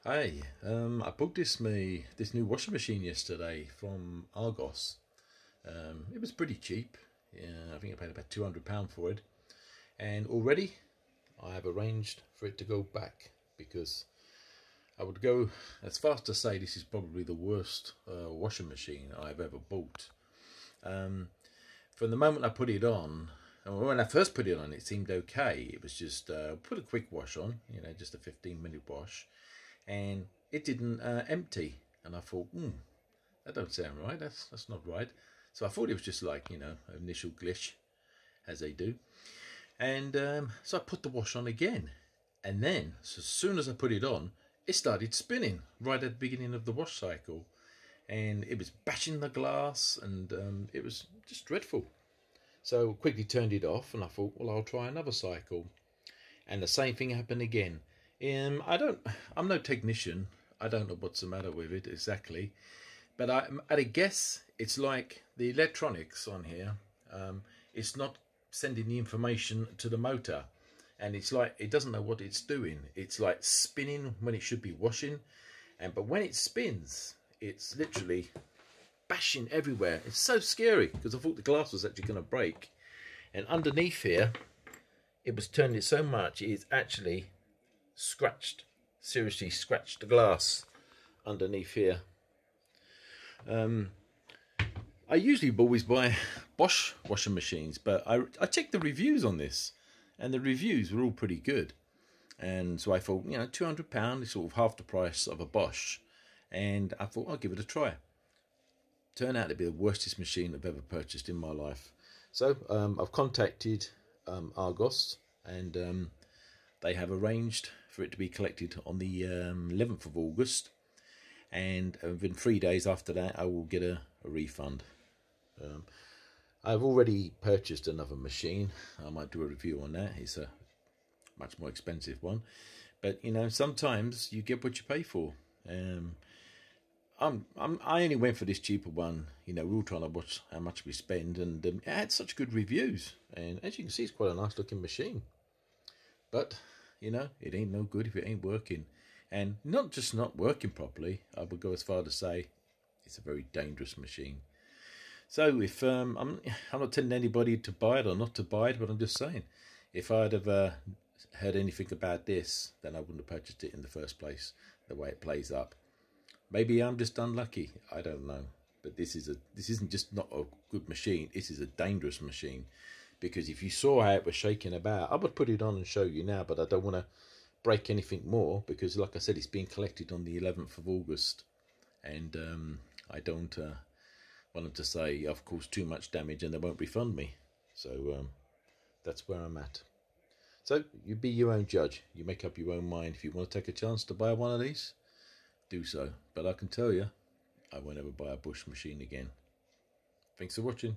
Hey, I booked this new washing machine yesterday from Argos. It was pretty cheap. Yeah, I think I paid about £200 for it, and already I have arranged for it to go back because I would go as far as to say this is probably the worst washing machine I've ever bought. Um, from the moment I put it on, and when I first put it on, it seemed okay. It was just put a quick wash on, just a 15-minute wash, and it didn't empty. And I thought, that don't sound right. That's not right. So I thought it was just like an initial glitch, as they do. And so I put the wash on again, and then so as soon as I put it on, it started spinning right at the beginning of the wash cycle, and it was bashing the glass, and it was just dreadful. So quickly turned it off, and I thought, well, I'll try another cycle, and the same thing happened again. I'm no technician. I don't know what's the matter with it exactly, but at a guess, it's like the electronics on here. It's not sending the information to the motor, and it's like it doesn't know what it's doing. It's like spinning when it should be washing, but when it spins, it's literally bashing everywhere. It's so scary because I thought the glass was actually going to break, and underneath here, it was turning it so much it's actually seriously scratched the glass underneath here. I usually always buy Bosch washing machines, but I checked the reviews on this, and the reviews were all pretty good. And so I thought, £200 is sort of half the price of a Bosch, and I thought I'll give it a try. Turned out to be the worstest machine I've ever purchased in my life. So I've contacted Argos, and they have arranged for it to be collected on the 11th of August, and within 3 days after that I will get a refund. I've already purchased another machine. I might do a review on that. It's a much more expensive one, but sometimes you get what you pay for. I only went for this cheaper one. We're all trying to watch how much we spend, and it had such good reviews, and as you can see, it's quite a nice looking machine. But it ain't no good if it ain't working, and not just not working properly. I would go as far to say it's a very dangerous machine. So if I'm not telling anybody to buy it or not to buy it, but I'm just saying, if I'd have heard anything about this, then I wouldn't have purchased it in the first place. The way it plays up, maybe I'm just unlucky. I don't know. But this isn't just not a good machine. This is a dangerous machine, because if you saw how it was shaking about, I would put it on and show you now, but I don't want to break anything more because, like I said, it's being collected on the 11th of August, and I don't want them to say I've caused too much damage and they won't refund me. So that's where I'm at. So you be your own judge. You make up your own mind. If you want to take a chance to buy one of these, do so. But I can tell you, I won't ever buy a Bosch machine again. Thanks for watching.